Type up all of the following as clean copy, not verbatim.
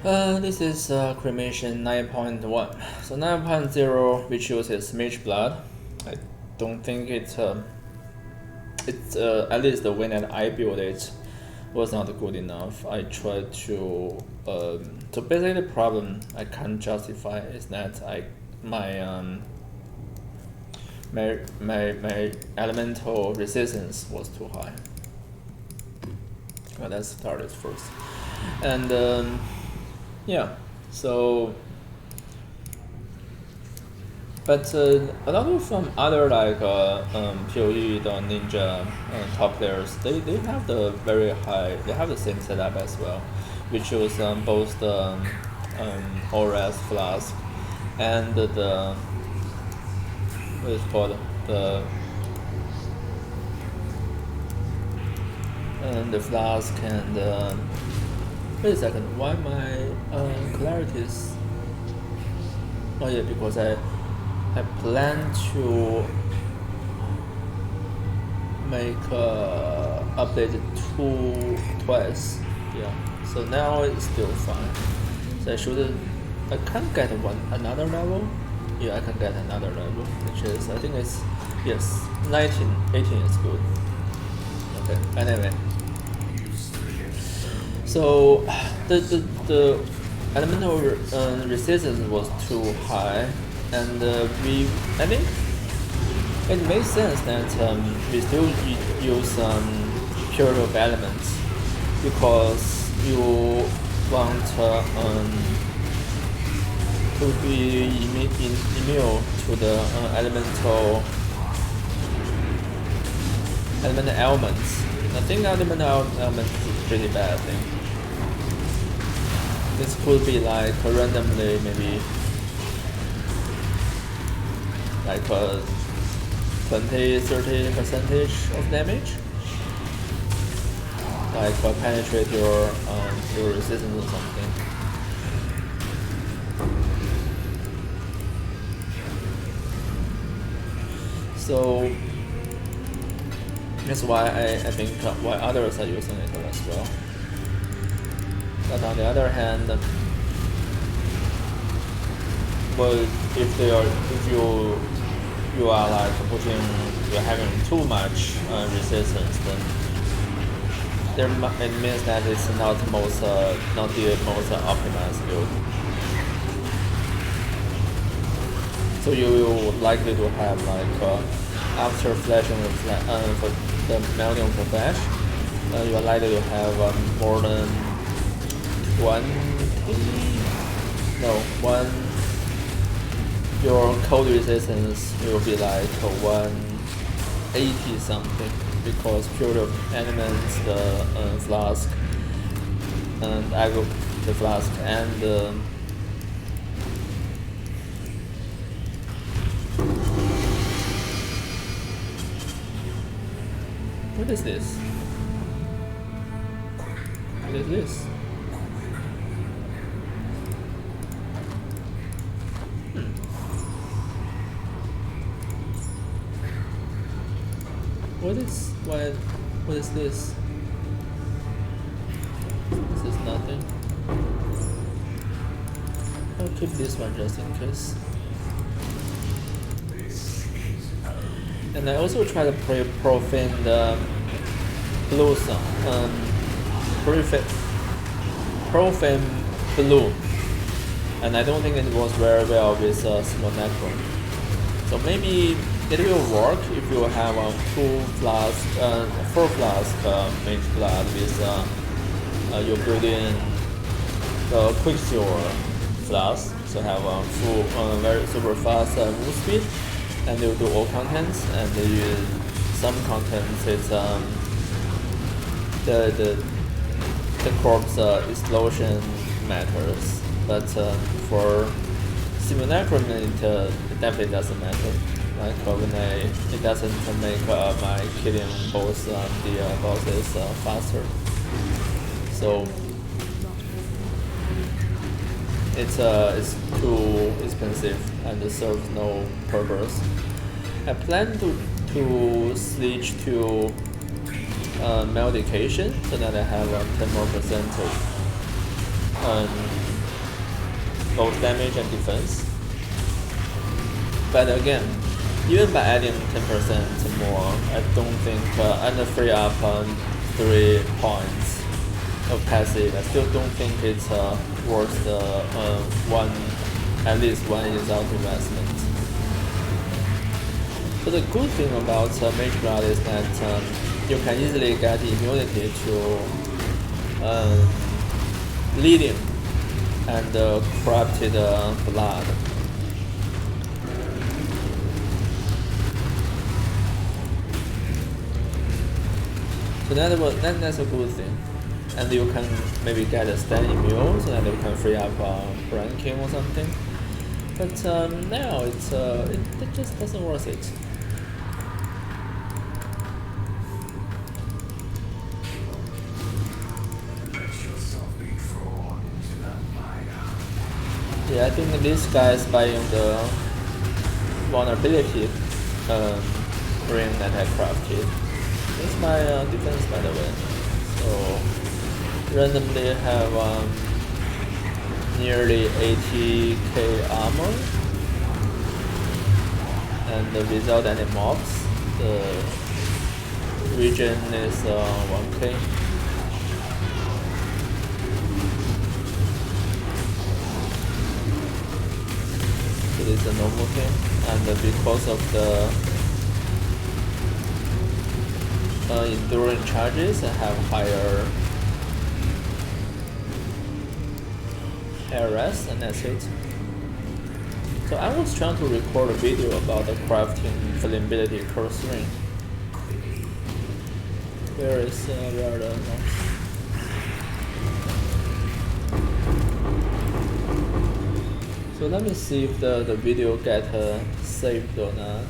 This is Cremation 9.1. So 9.0 we choose is Mageblood. I don't think it's at least the way that I built it was not good enough. I tried to so basically the problem I can't justify is that my elemental resistance was too high. Well, let's start it first. And yeah, so but a lot of other like POE or Ninja top players, they have the very high, they have the same setup as well. We choose both the ORS flask and the what is it called the flask and wait a second, why my clarity is, oh yeah, because I plan to make update twice, yeah, so now it's still fine. So I can't get another level. Yeah, I can get another level, which is, I think it's, yes, 19, 18 is good. Okay, anyway. So the elemental resistance was too high, and I think it makes sense that we still use purity of elements, because you want to be immune to the elemental elements. I think elemental elements is a pretty bad thing. This could be like randomly, maybe like 20-30% of damage, like penetrate your resistance or something. So that's why I think why others are using it as well. But on the other hand, well, if you are like you're having too much resistance, then it means that it's not the most optimized build. So you likely to have like after flashing for the melting of the flash, you are likely to have more than 1. Your cold resistance will be like 180 something, because pure elements, the flask, and the flask, and what is this? What is this? What is this? This is nothing. I'll keep this one just in case. And I also try to profane the blue sound, profane blue, and I don't think it works very well with Simu network. So maybe it will work if you have a 4 flask Mageblood with you build in the Quicksilver flask, so have a full very super fast move speed, and you do all contents, and some contents is the corpse explosion matters, but for simulacrum it definitely doesn't matter. Like when it doesn't make my killing both the bosses faster, so it's too expensive and it serves no purpose. I plan to switch to medication so that I have 10% more both damage and defense. But again, even by adding 10% more, I don't think and free up 3 points of passive, I still don't think it's worth the at least one result investment. So the good thing about Mageblood is that you can easily get immunity to bleeding and corrupted blood. So that's a good thing. And you can maybe get a stand immune so that you can free up ranking or something. But now it just doesn't worth it. Yeah, I think this guy is buying the vulnerability ring that I crafted. That's my defense, by the way. So randomly have nearly 80k armor, and without any mobs, the region is 1k. So this is a normal thing, and because of the enduring charges, I have higher RS, and that's it. So I was trying to record a video about the crafting flammability curse ring. Where are the notes? So let me see if the video get saved or not.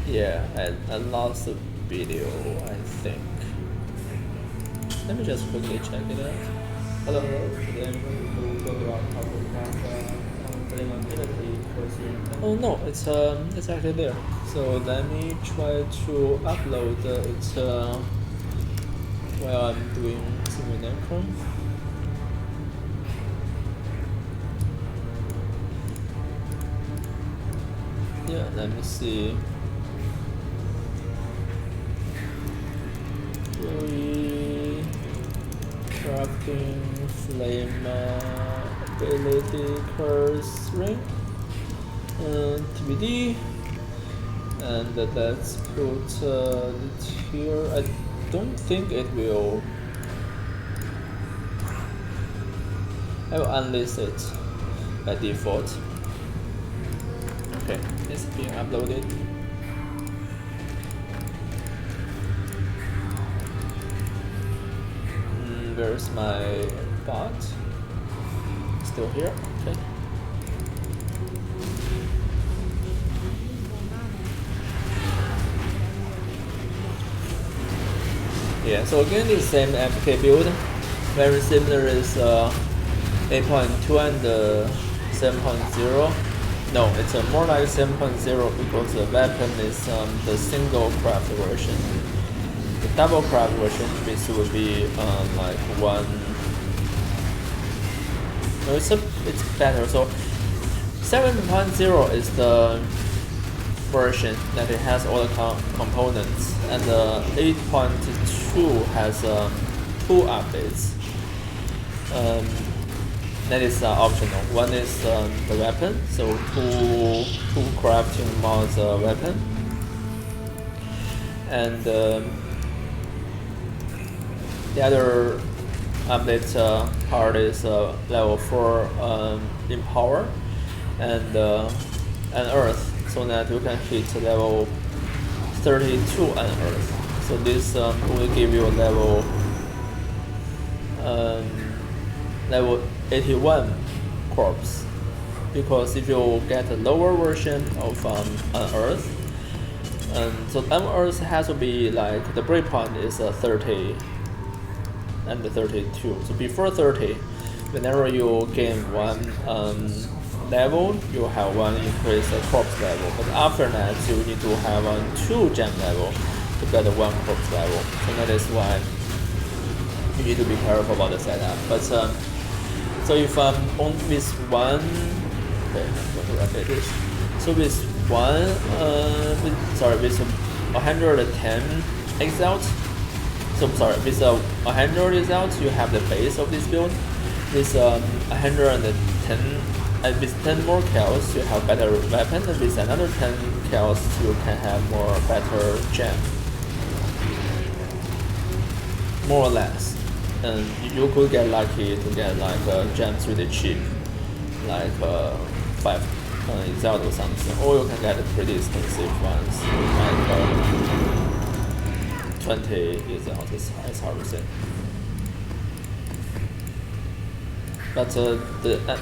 Yeah, I lost the video, I think. Let me just quickly check it out. Hello, today I'm going to talk about how to craft flammability curse ring. Oh no, it's actually there. So let me try to upload it while I'm doing Simu. Yeah, let me see. POE crafting flame ability curse ring TBD, and let's put it here. I don't think it will. I will unlist it by default. Okay, it's being uploaded. Where's my bot? Still here? Okay. Yeah, so again, the same AFK build. Very similar is 8.2 and 7.0. No, it's more like 7.0 because the weapon is the single craft version. The double craft version, this would be like one. No, it's better. So 7.0 is the version that it has all the components, and 8.2 has 2 updates. That is optional. One is the weapon, so two crafting mods weapon, and the other update part is level 4 in power and earth, so that you can hit level 32 on earth. So this will give you a level 81 corpse, because if you get a lower version of unearth, so unearth has to be like the breakpoint is 30 and 32. So before 30, whenever you gain one level, you have one increase corpse level. But after that, you need to have 2 gem level to get 1 corpse level. So that is why need to be careful about the setup. But so if on with one, okay, I'm going to repeat this. So with one, with 110 exalt. So sorry, with 100 exalt, you have the base of this build. With 110, with 10 more kills, you have better weapon. And with another 10 kills, you can have more better gem. More or less, and you could get lucky to get like gems really cheap, like 5 exalt or something, or you can get pretty expensive ones, like 20 exalt. It's hard to say. But the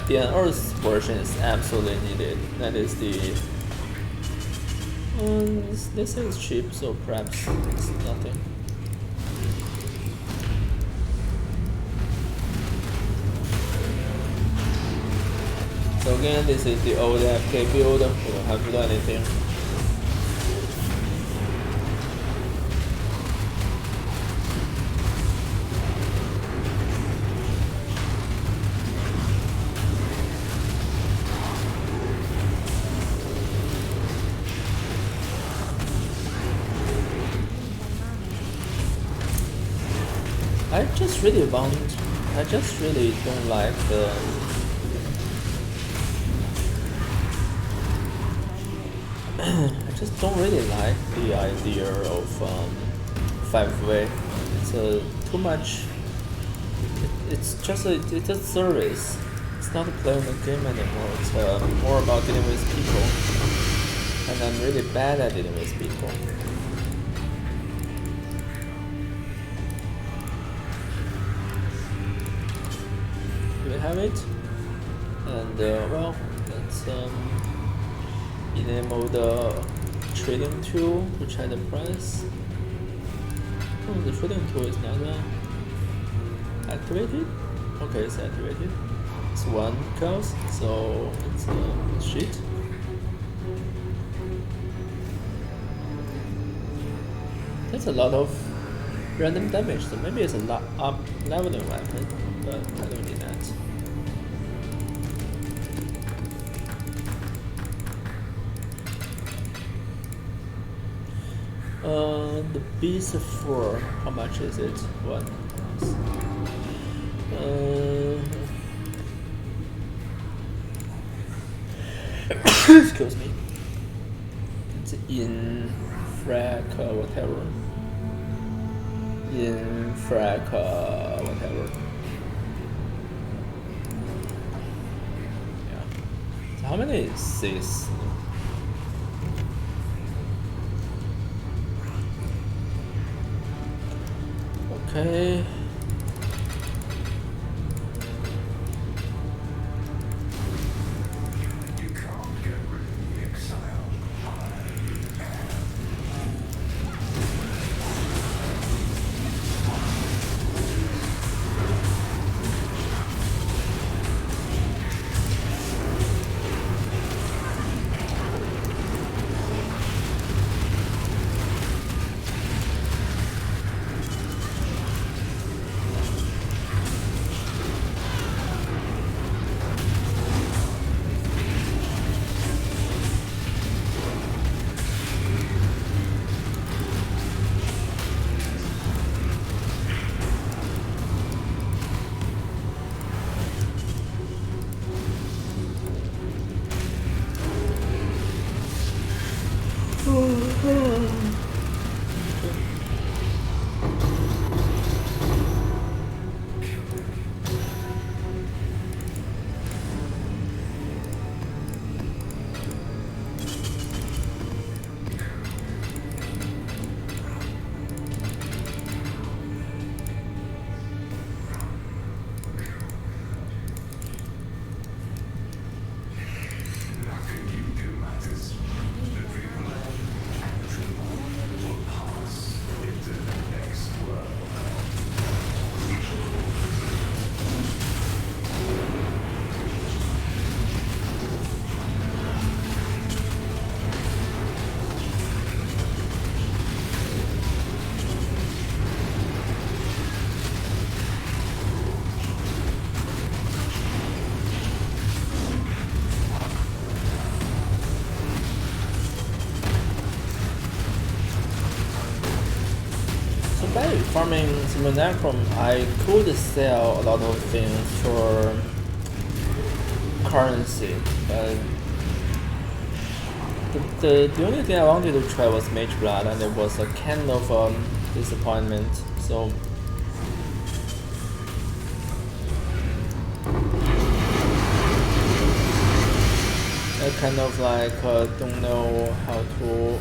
Unearthed version is absolutely needed. That is the. They say it's cheap, so perhaps it's nothing. So again, this is the old AFK build. We don't have to do anything. I just really don't like the. I just don't really like the idea of 5-way. It's too much. It's just it's a service. It's not playing the game anymore. It's more about dealing with people, and I'm really bad at dealing with people. We have it, and well, let's enable the trading tool to check the price. Oh, the trading tool is not activated. Okay, it's activated. It's 1 cost, so it's a sheet. That's a lot of random damage, so maybe it's a lot up leveling weapon, but I don't need that. The Beast 4, how much is it? 1. Excuse me. It's in frac whatever. In frac whatever. Yeah. So how many is this? Okay. Simulacrum, I could sell a lot of things for currency, but the only thing I wanted to try was Mageblood, and it was a kind of disappointment. So I kind of like don't know how to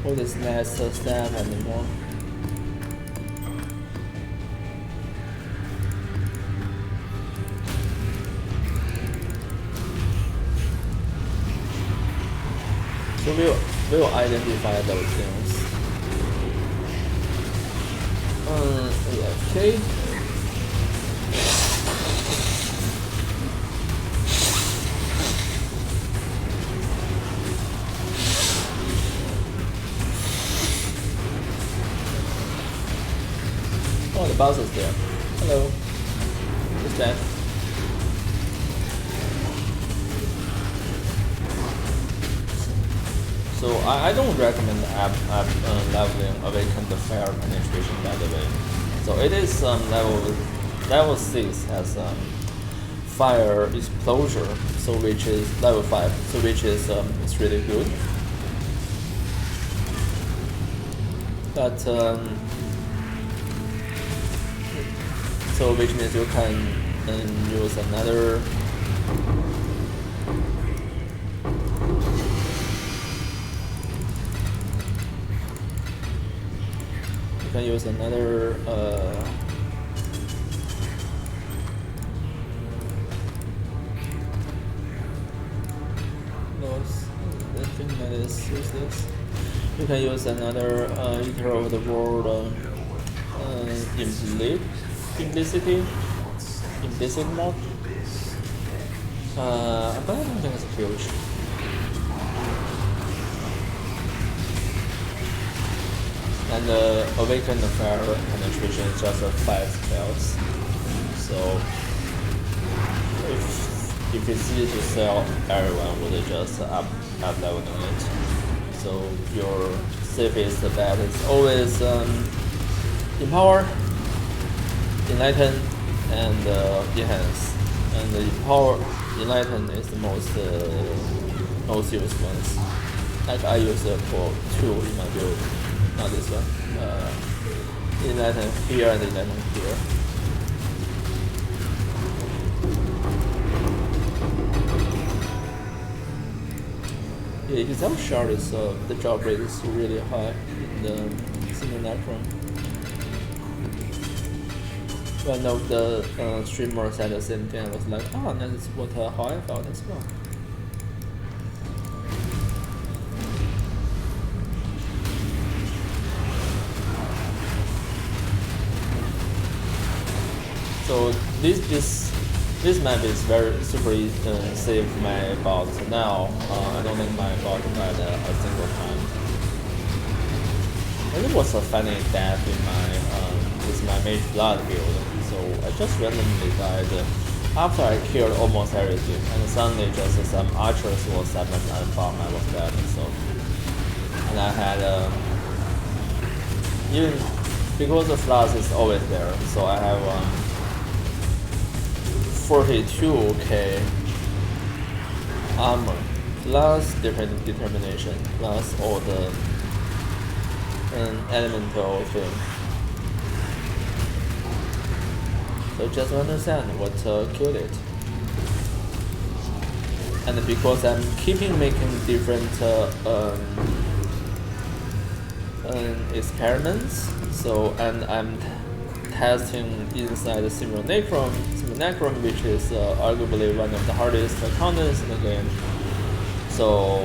hold this next step anymore. So we'll identify those things. AFK. Oh, the boss is there. Hello. Who's that? So I don't recommend leveling Awakened Fire Penetration, by the way. So it is level 6 has Fire Exposure, so which is level 5, so which is it's really good. But so which means you can use another. You can use another I think that is useless. You can use another Eater of the World implicit mod. But I don't think it's huge. And Awaken the Fire Penetration is just 5 spells. So if it's easy to sell, everyone would just up leveling it. So your safest bet is always Empower, Enlighten, and Enhance. And the Enlighten is the most used ones. Like I use it for 2 in my build. Not this one. Enlighten here and Enlighten here. Yeah, exam shard is the drop rate is really high in the Simulacrum. One of the streamers said the same thing. I was like, oh, that's what how I felt as well. So this map is very super safe my bot. Now I don't think my bot died a single time. And it was a funny death in my with my Mageblood build. So I just randomly died after I killed almost everything, and suddenly just some archers was up and bomb I was dead. So and I had even because the flash is always there, so I have 42k armor plus determination plus all the elemental thing. So just understand what killed it. And because I'm keeping making different experiments, so and I'm testing inside the Simulacrum, which is arguably one of the hardest contents in the game. So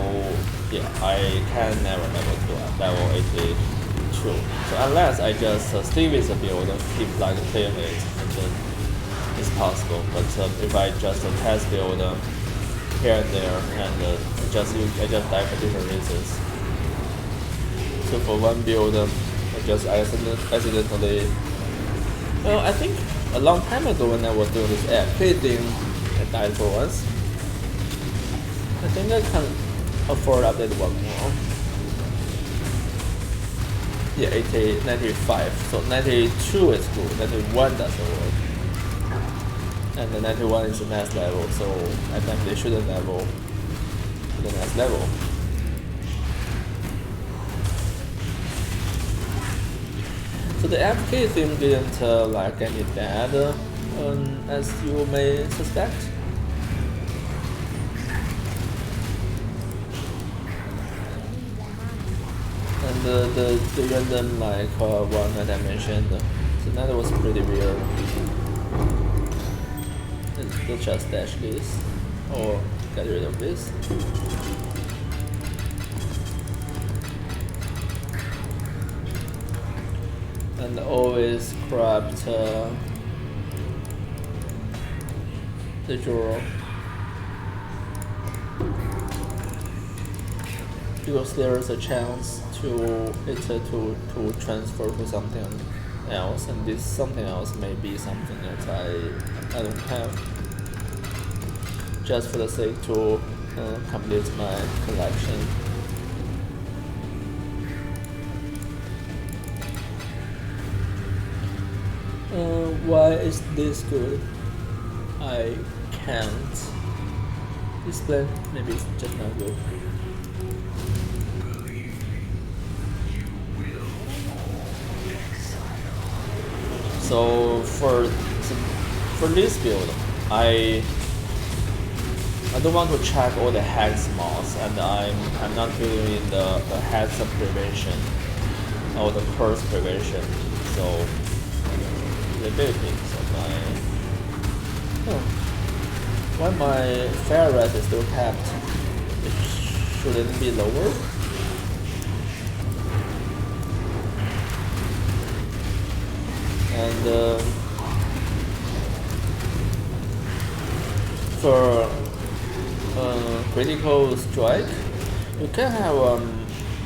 yeah, I can never to level 82. So unless I just stay with the build, keep like playing it, and then it's possible. But if I just test build here and there, and I just die for different reasons. So for one build, I just accidentally. Well, I think a long time ago when I was doing this AFK thing, I died for once. I think I can afford to update one more. Yeah, 80, 95. So 92 is good, 91 doesn't work. And the 91 is the next level, so I think they shouldn't level to the next level. So the AFK theme didn't like any bad, as you may suspect. And the random like one that I mentioned, so that was pretty weird. Let's just dash this, or get rid of this. And always corrupt the draw, because there is a chance to transfer to something else, and this something else may be something that I don't have, just for the sake to complete my collection. Why is this good? I can't explain. Maybe it's just not good. So for this build, I don't want to check all the hex mods, and I'm not doing the hex prevention or the curse prevention. So the abilities of why my fire rate is still capped? It shouldn't be lower. And for critical strike, you can have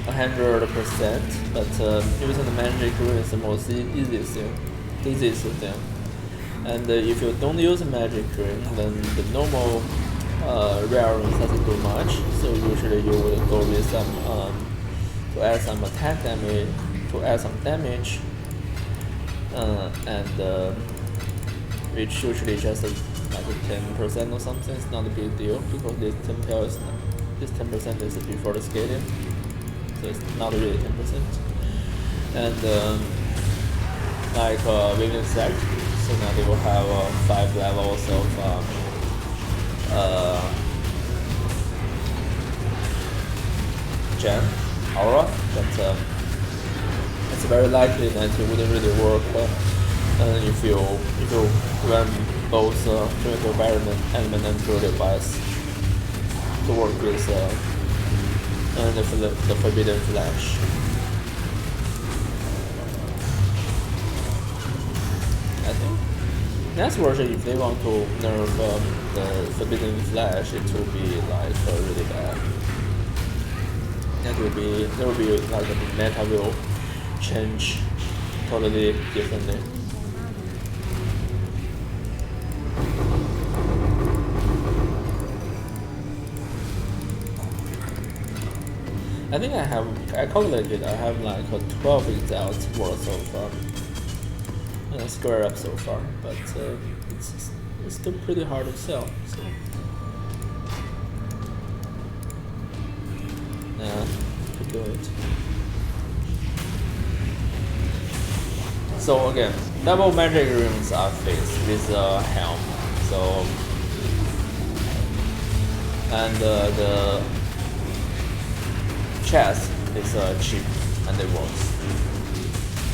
100%, but using the magic rune is the most easiest thing. And if you don't use magic rune, then the normal rare runes doesn't do much. So usually you will go with some to add some attack damage, to add some damage, and which usually just like 10% or something. It's not a big deal, because this 10% is before the scaling, so it's not really 10%. And like Winged Sect, so now they will have 5 levels of gem aura, but it's very likely that it wouldn't really work if you run both critical environment element and druid device to work with the forbidden flash. I think next version, if they want to nerf the forbidden flash, it will be like really bad. There will be like the meta will change totally differently. I think I calculated I have like 12 exiles worth of square up so far, but it's still pretty hard to sell. So yeah, could do it. So again, double magic runes are fixed with helm. So and the chest is cheap and it works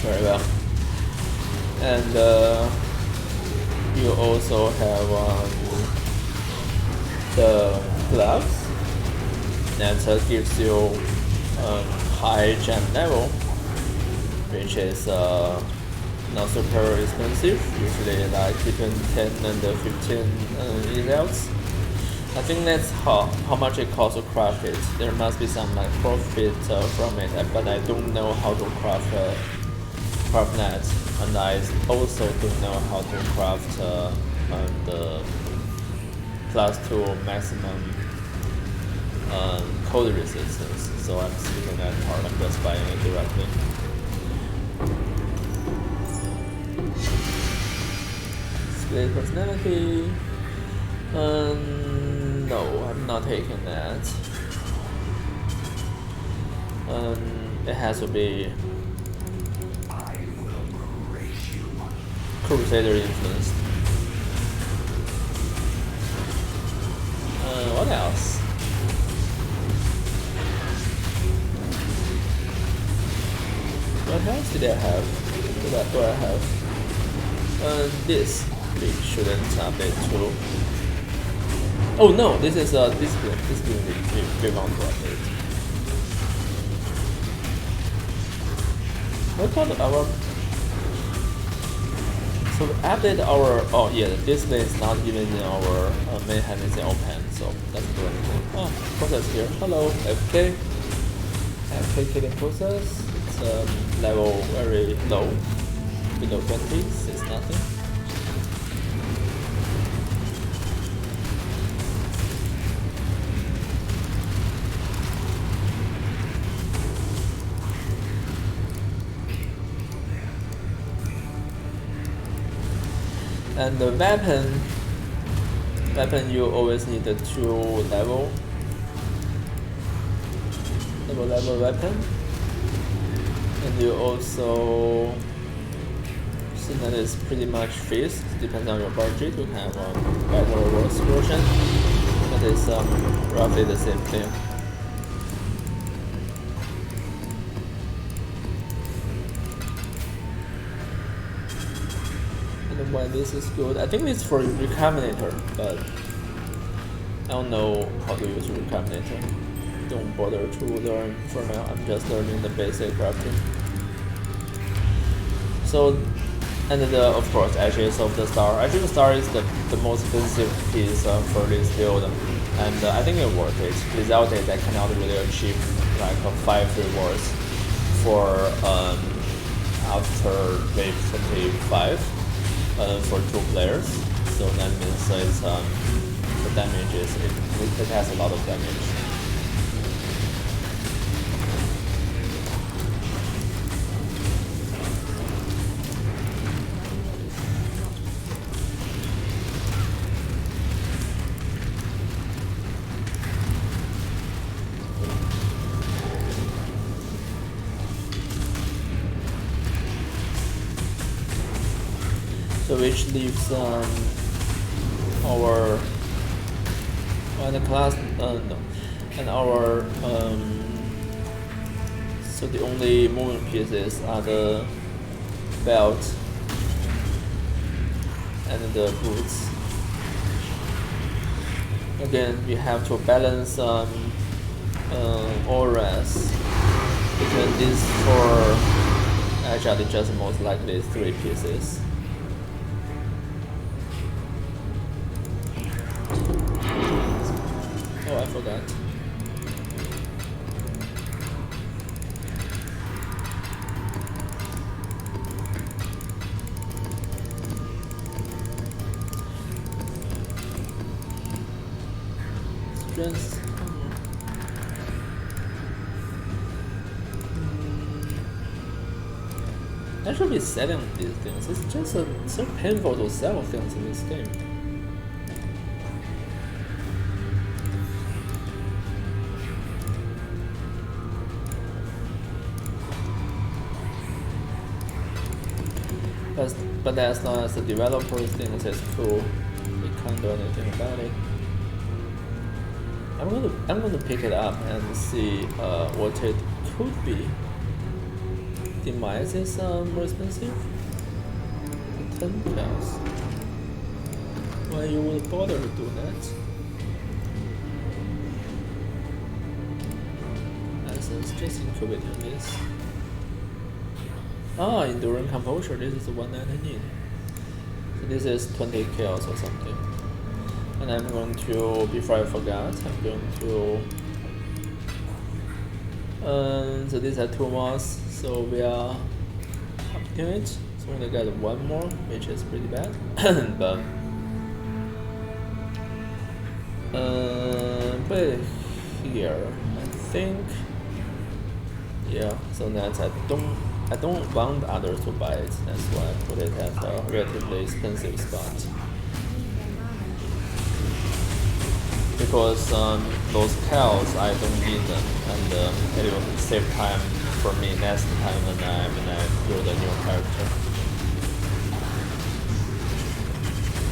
very well. And you also have the gloves that gives you high gem level, which is not super expensive, usually like between 10 and 15 exiles. I think that's how much it costs to craft it. There must be some like profit from it, but I don't know how to craft that, and I also don't know how to craft the +2 maximum cold resistance. So I'm skipping that part. I'm just buying it directly. Split personality. No, I'm not taking that. It has to be Crusader influenced. What else? What else did I have? Do I have? This we shouldn't update too. Oh no, this is a discipline. We want to update. What called our? So we update our. Oh yeah, the display is not even in our main hand, is in open, so doesn't do anything. Oh, process here. Hello, AFK. AFK killing process. It's level very low, below 20. It's nothing. And the weapon you always need a 2 level weapon, and you also see that it's pretty much fixed. Depends on your budget. You have a better or worse version, but it's roughly the same thing. Why this is good? I think it's for Recombinator, but I don't know how to use Recombinator. Don't bother to learn for now. I'm just learning the basic crafting. So, and of course, Ashes of the Star. Ashes of the Star is the most expensive piece for this build, and I think it worth it. Without it, I cannot really achieve like 5 rewards for after wave 25. For 2 players, so that means it's the damage is it has a lot of damage. So which leaves our the class no, and our so the only moving pieces are the belt and the boots. Again, we have to balance auras between these 4. Actually, just most likely 3 pieces. Oh, I forgot. Strength. I should be selling these things. It's just so painful to sell things in this game. But as long as the developers think it's cool, we can't do anything about it. I'm gonna pick it up and see what it could be. Demise is more expensive. 10 cows. Why you would bother to do that? Essence, just incubating this. Ah, Enduring Composure, this is the one that I need. So this is 20 kills or something. And I'm going to, before I forgot, I'm going to... so these are 2 mods, so we are up to it. So we only got 1 more, which is pretty bad. But here, I think... Yeah, so that's I don't I don't want others to buy it. That's why I put it at a relatively expensive spot. Because those cows, I don't need them, and it will save time for me next time when I build a new character.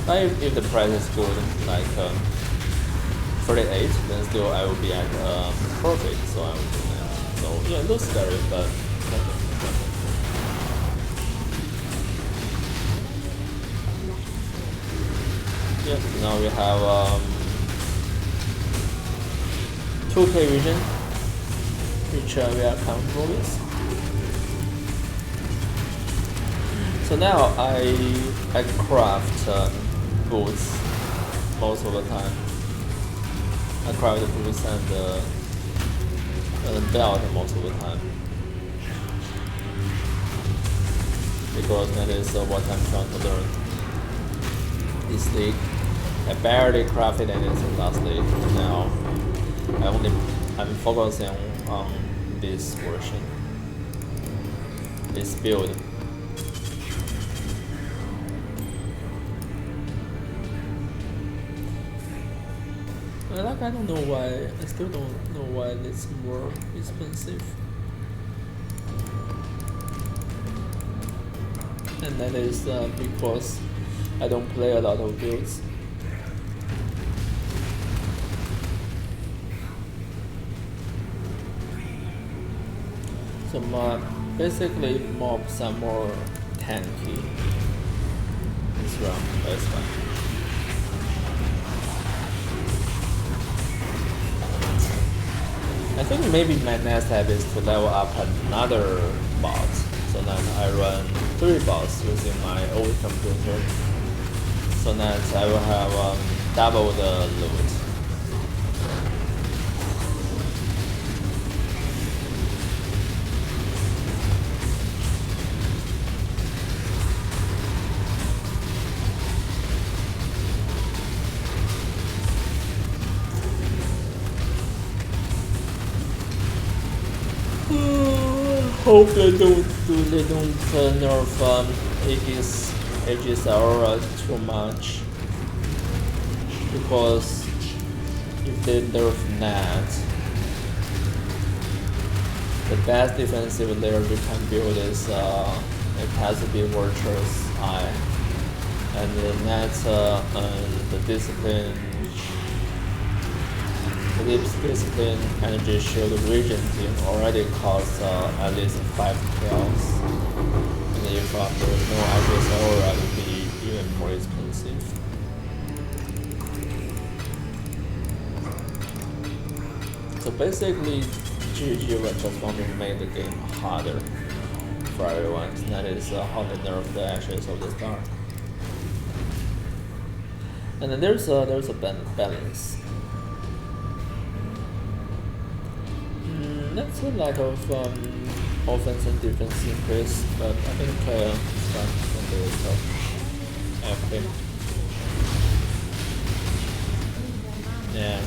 But if the price is good, like 38, then still I will be at profit, so I will do that. So yeah, it looks scary, but nothing. Yeah, now we have 2K vision, which we are comfortable with. So now I craft boots most of the time. I craft the boots and belt most of the time. Because that is what I'm trying to learn. This league, I barely crafted anything last league, and now I'm focusing on this version, this build. Like I don't know why, I still don't know why it's more expensive. And that is because I don't play a lot of builds. So basically mobs are more tanky this round, that's fine. I think maybe my next step is to level up another bot, so then I run 3 bots using my old computer, so that I will have double the loot. Hope they don't nerf Aegis Aurora too much, because if they nerf that, the best defensive layer you can build is it has to be Virtuous Eye, and then the discipline. The discipline energy shield region team already costs at least 5 kills, and if there is no Aegis Aurora, it will be even more expensive. So basically, GG just want to make the game harder for everyone. That is how they nerf the Ashes of the Star. And then there's a balance. That's a lot of offense and defense increase, but I think it's fine when there is AFK. Yeah.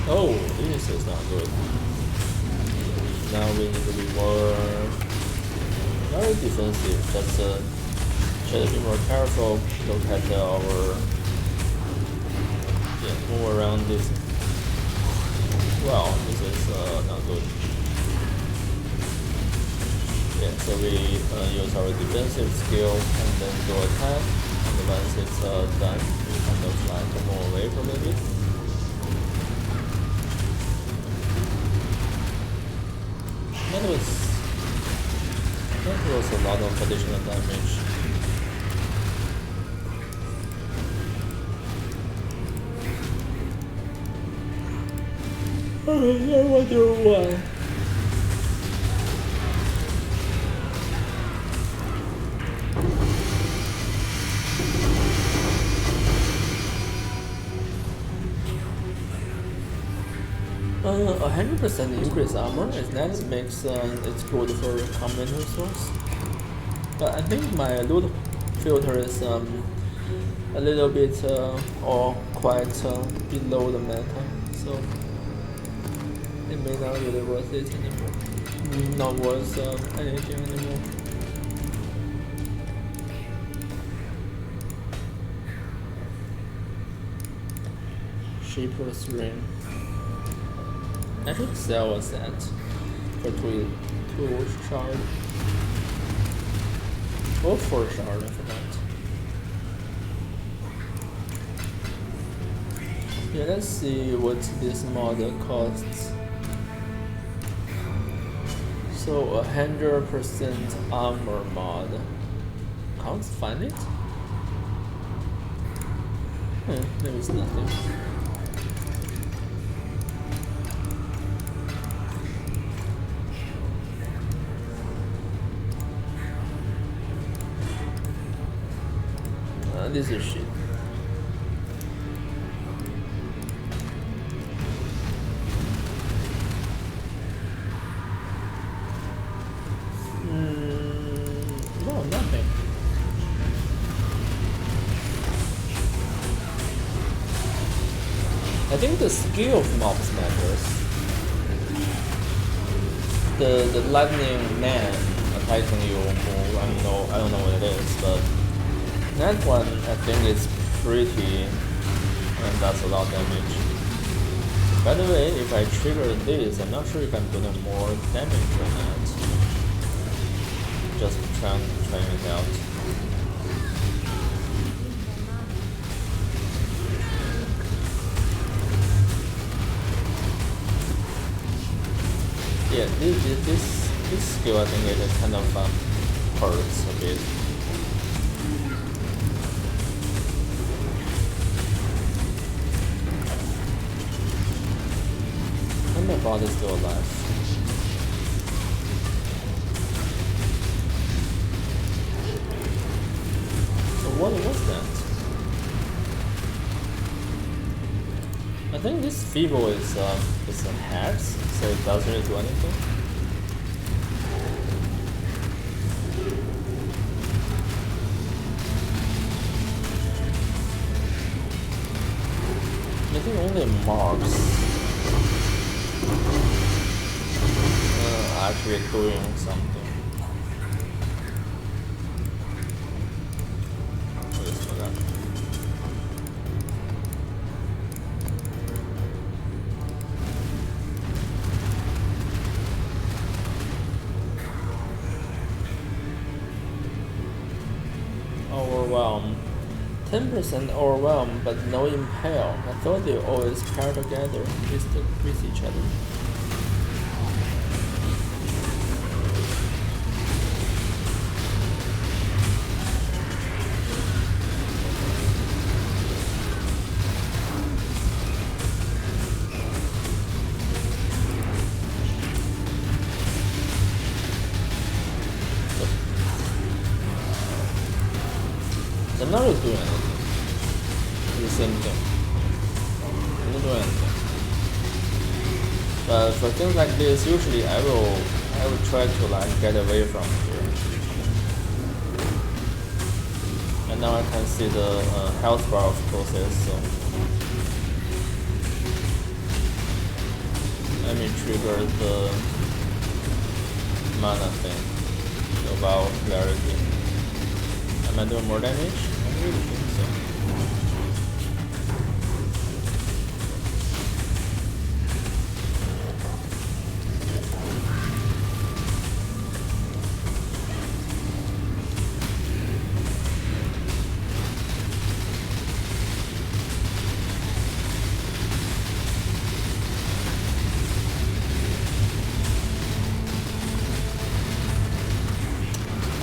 Oh, this is not good. Now we need to be very defensive. Just try to be more careful, look at move around this. Wow, this is not good. Yeah, so we use our defensive skill and then go attack, and once it's done, we kind of like move away from it. That was a lot of additional damage. I wonder why. A 100% increase armor, and that makes it's good for combat resource. But I think my loot filter is a little bit, or quite below the meta, so it may not really worth it anymore. Not worth anything anymore. Shapeless ring. I should sell a set for two shard. Or 4 shard, I forgot. Yeah, let's see what this mod costs. So 100% armor mod. Can't find it? There is nothing. This is shit. No, nothing. I think the skill of mobs matters. The lightning man attacking you move, I don't know what it is, but that one I think is pretty and does a lot of damage. By the way, if I trigger this, I'm not sure if I'm doing more damage or not. Just trying it out. Yeah, this skill I think it kind of hurts a bit. My body's still alive. So what was that? I think this feeble is a hex, so it doesn't really do anything. I think only marks. Actually doing something. What is that? Overwhelm. 10% overwhelm, but no impale. I thought they always pair together with each other. I'm not really doing anything. It's the same thing. I'm not doing anything. But for things like this, usually I will try to like get away from here. And now I can see the health bar of process. So let me trigger the mana thing. So about clarity. Am I doing more damage? I really think so.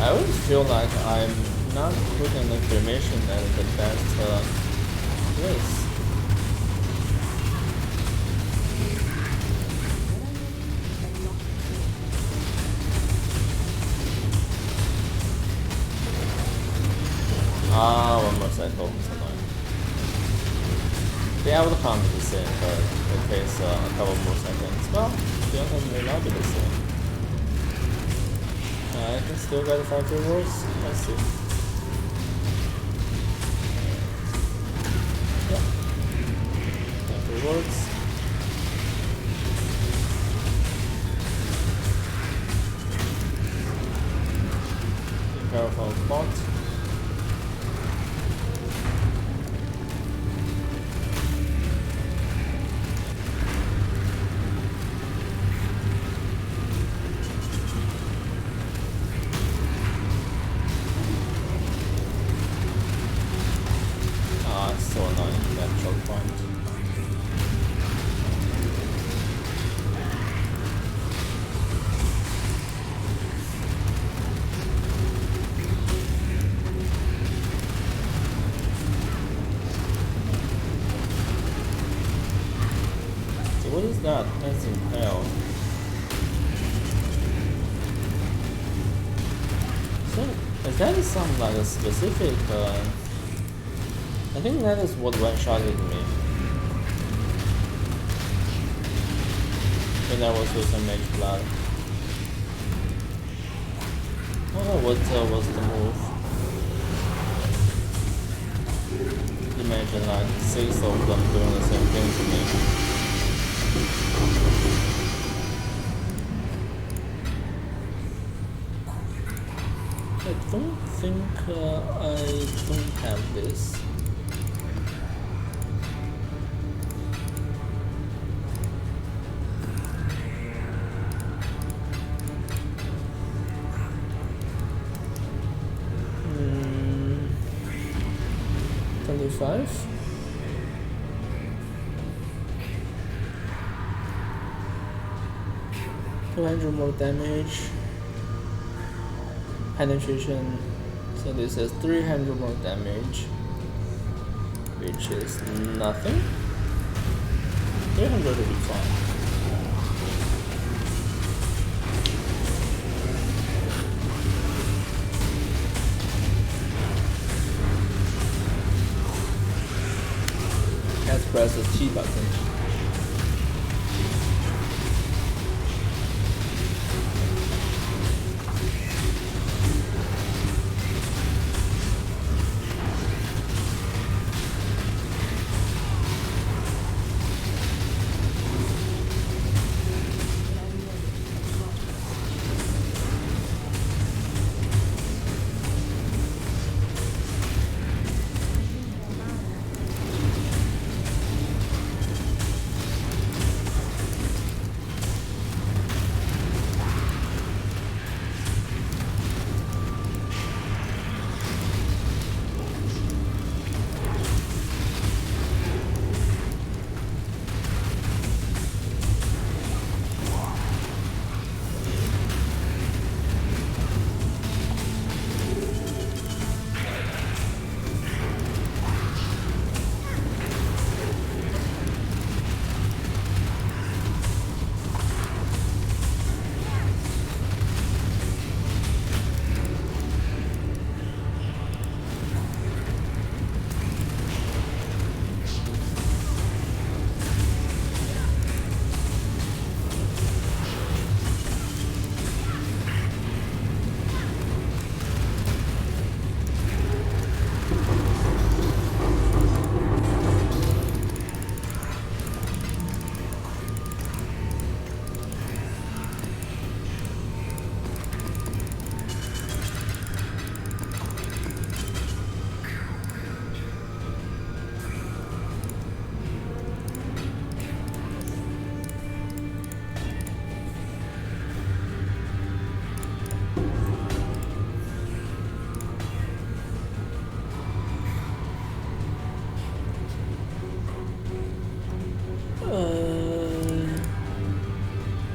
I always feel like I'm not putting the cremation as the best place. One more cycle. It's annoying. The outcome is the same, but it takes a couple more seconds. Well, the outcome may not be the same. I can still get 5 rewards. Let's see. works. Be careful of bot. So annoying, that choke point. So what is that? That's impale. So is that some like a specific I think that is what one-shotted me. And that was with some Mageblood. Oh, what was the move? Imagine like 6 of them doing the same thing to me. I don't think I don't have this. Five. $200 more damage. Penetration. So this is 300 more damage, which is nothing. 300 will be fine. Let's press the T button.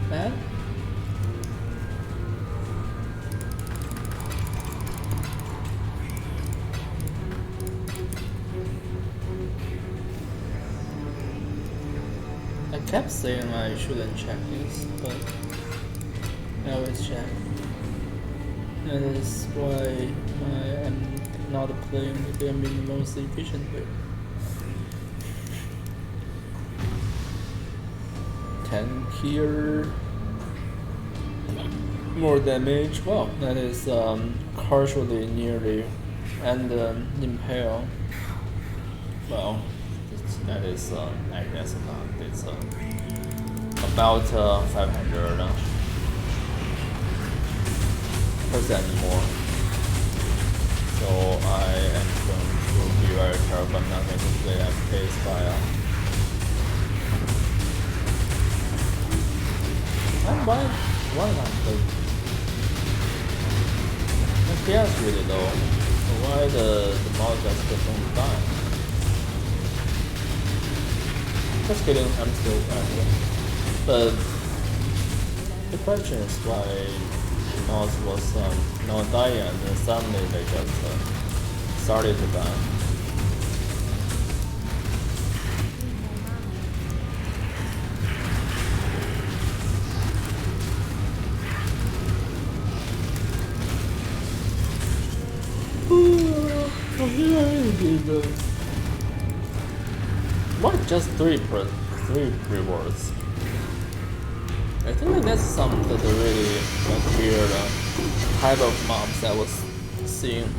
Bad? I kept saying I shouldn't check this, but I always check. That is why I am not playing the game in the most efficient way. 10 here. More damage. Wow, that is partially nearly and impale. Well, it's that is I guess not. It's about 500% more. So I am going to be very careful. I'm not going to play AFK Spire. And why not play? FPS really low. So why the mouse just don't die? Just kidding, I'm still active. But the question is why the mouse was not dying and then suddenly they just started to die. What? Just three rewards? I think that's some of the really weird type of mobs I was seeing.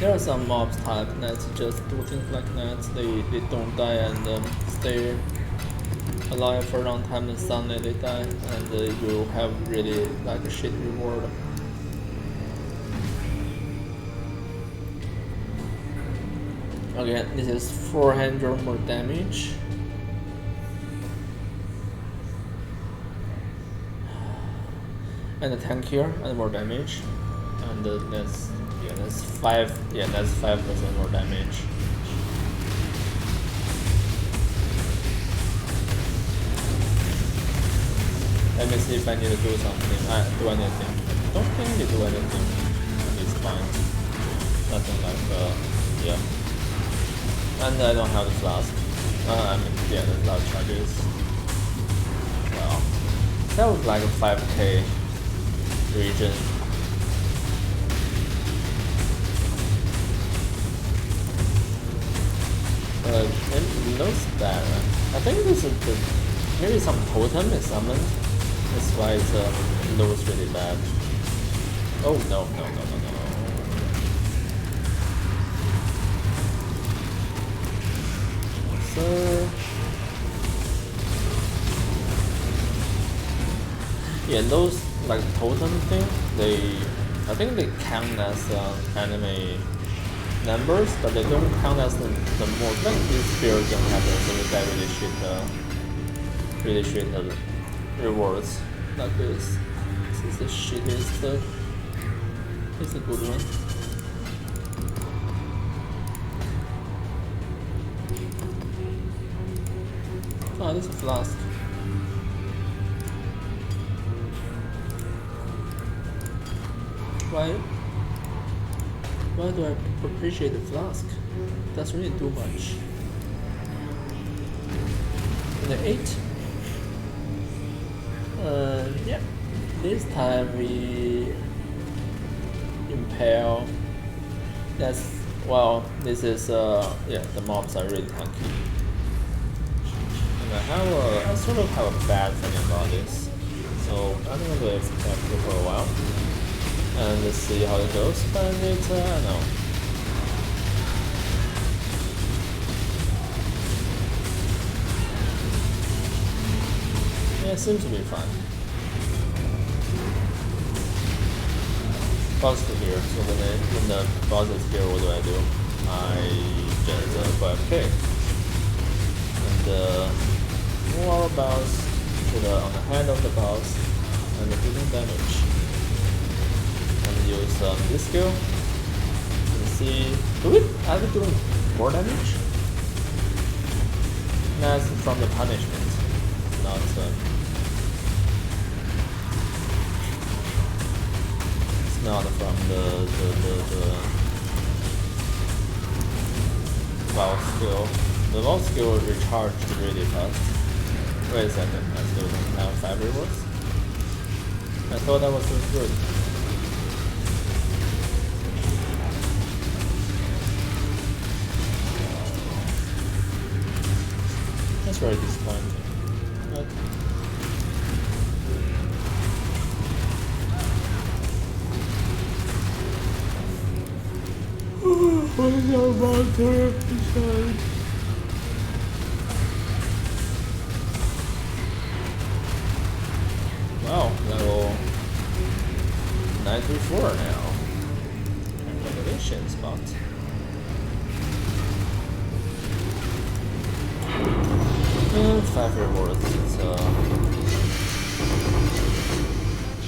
There are some mobs type that just do things like that. They don't die and stay alive for a long time, and suddenly they die, and you have really like a shit reward. Okay, this is 400 more damage. And a tank here, and more damage. And that's 5% more damage. Let me see if I need to do something. Do anything. I don't think they do anything. It's fine. Nothing like yeah. And I don't have the flask. I mean, yeah, there's a lot of charges. Well, that was like a 5k region. It looks bad. I think this is maybe some totem is summoned. That's why it looks really bad. Oh no. So yeah, those like totem thing, I think they count as enemy numbers, but they don't count as the more like these spirits don't have so we get really shit rewards like this. This is the shittiest. It's a good one. Oh, this is a flask. Why do I appreciate the flask? That's really too much. And the 8. Yeah. This time we impale. That's well. This is yeah. The mobs are really tanky. I sort of have a bad feeling about this, so I'm going to expect it for a while and let's see how it goes. But it's I don't know. Yeah, it seems to be fun. Boss is here, so when the boss is here, what do? I just go AFK. And more bounce on the hand of the boss and dealing damage. And use this skill and see. Are we doing more damage? That's from the punishment, not it's not from the boss skill. The boss skill recharged really fast. Wait a second, I still don't have 5 rewards? I thought that was so good. That's very disappointing. But What's our monster beside? Wow, level 94 now. Congratulations, bot. And 5 rewards. It's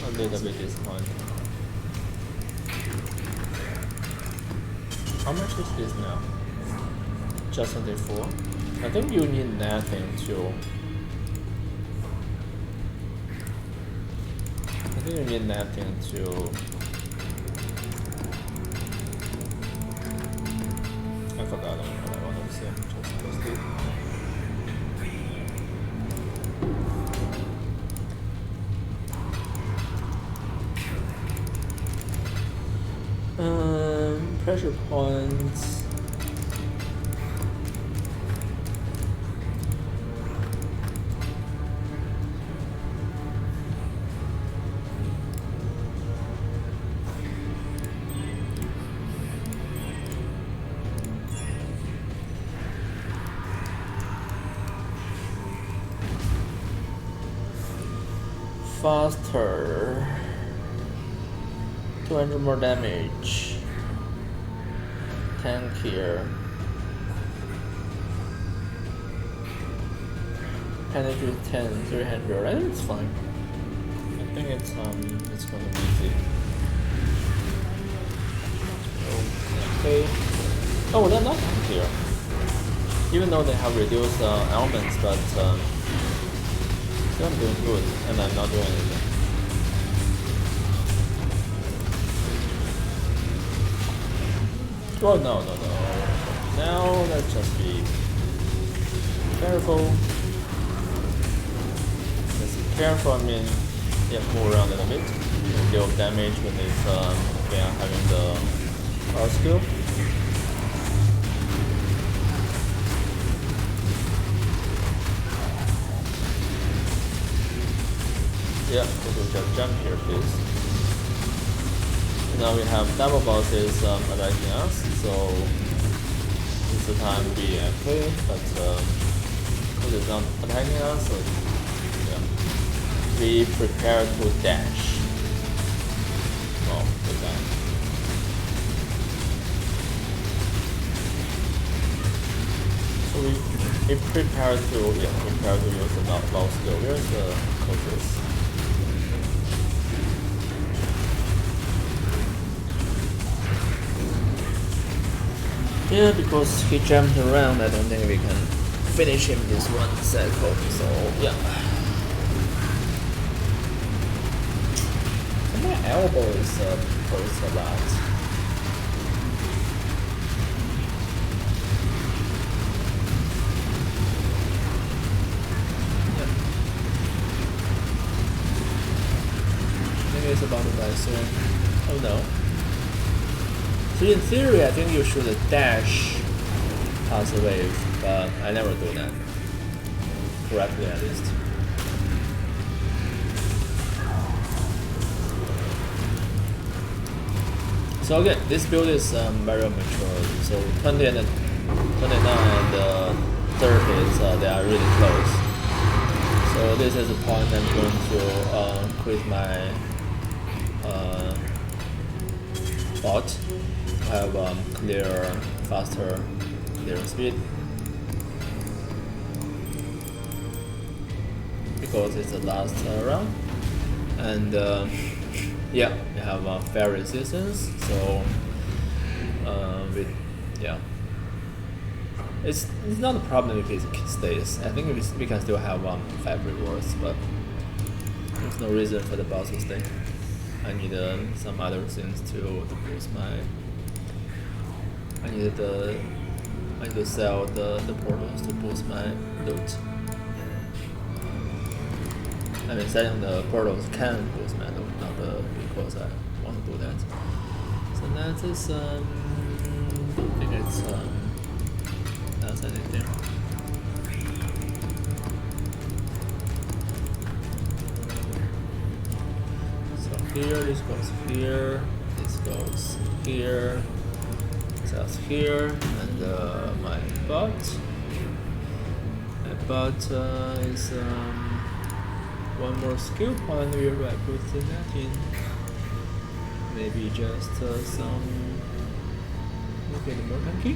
a little bit disappointing. How much is this now? Just 24? I think you need nothing to. I think you need nothing to. I forgot what I wanted to say. Just posted. Pressure points. Faster. 200 more damage. Tank here. Penetrate 10, 300. I think it's fine. I think it's gonna be easy. Okay. Oh, they're not tank here. Even though they have reduced elements, but still I'm doing good, and I'm not doing anything. Oh no. Now let's just be careful. Let's be careful, I mean, yeah, move around a little bit. Deal damage when it's having the power skill. Yeah, we can just jump here, please. Now we have double bosses attacking us, so it's the time to be AFK, but because it's not attacking us, so yeah. Be prepared to dash. Oh, good time. So we prepare to use the bow skill. Where's the coaches? Yeah, because he jumped around, I don't think we can finish him this one cycle, so yeah. My elbow is hurts a lot. Yeah. Maybe it's about to die soon. Oh no. So in theory, I think you should dash past the wave, but I never do that. Correctly, at least. So again, this build is very mature. So 20 and 29 and 30s, they are really close. So this is the point I'm going to quit my bot. Have clear, faster clearing speed because it's the last round, and yeah, we have fair resistance. So it's not a problem if it stays. I think we can still have 5 rewards, but there's no reason for the boss to stay. I need some other things to boost my. I need to sell the portals to boost my loot. I mean, selling the portals can boost my loot, not because I want to do that. So that is I think it's that's anything. So here, this goes here, this goes here. So that's here, and my bot. My bot is one more skill point. We are putting that in. Maybe just some. Make it more tanky.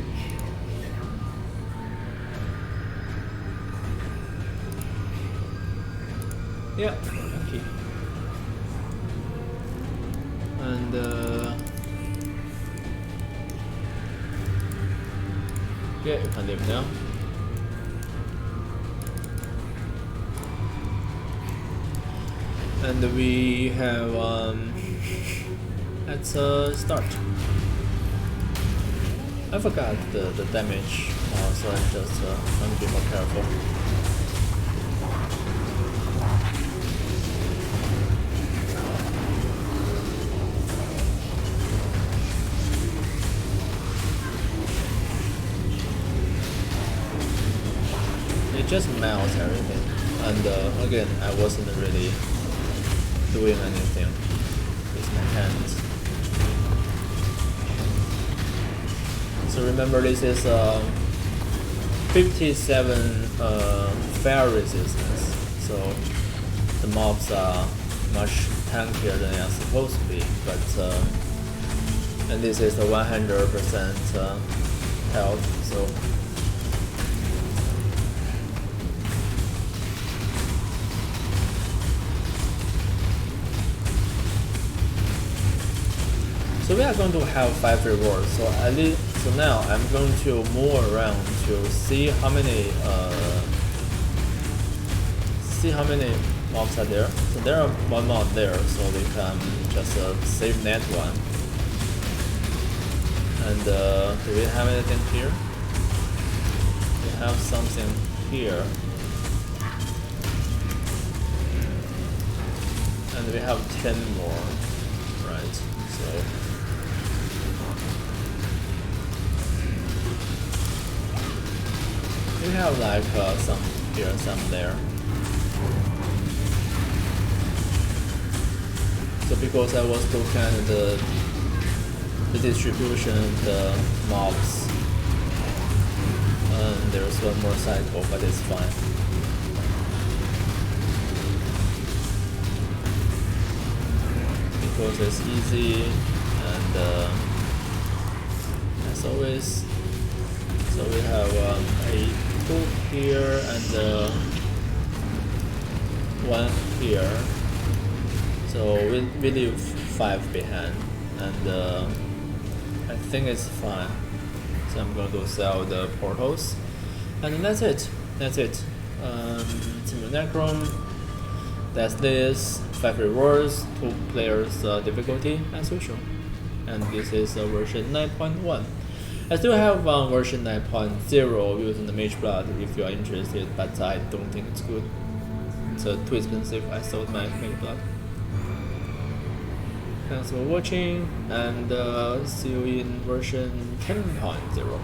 Yeah, more tanky. And yeah, you can live now. And we have let's start. I forgot the damage, so I'm just going to be more careful. It just melts everything, and again, I wasn't really doing anything with my hands. So remember, this is 57 fire resistance, so the mobs are much tankier than they are supposed to be, but and this is a 100% health, so we are going to have 5 rewards. So at least, so now I'm going to move around to see how many mobs are there. So there are one mob there, so we can just save that one. And do we have anything here? We have something here. And we have 10 more, right? So we have like some here, some there. So because I was looking at the distribution of the mobs, and there's one more cycle, but it's fine. Because it's easy, and as always, so we have a 2 here and 1 here. So we leave 5 behind, and I think it's fine. So I'm going to sell the portals, and that's it. That's it. Simu Necron. That's this. 5 rewards, 2 players difficulty as usual, and this is version 9.1. I still have version 9.0 using the Mageblood if you are interested, but I don't think it's good. It's too expensive. I sold my Mageblood. Thanks for watching, and see you in version 10.0.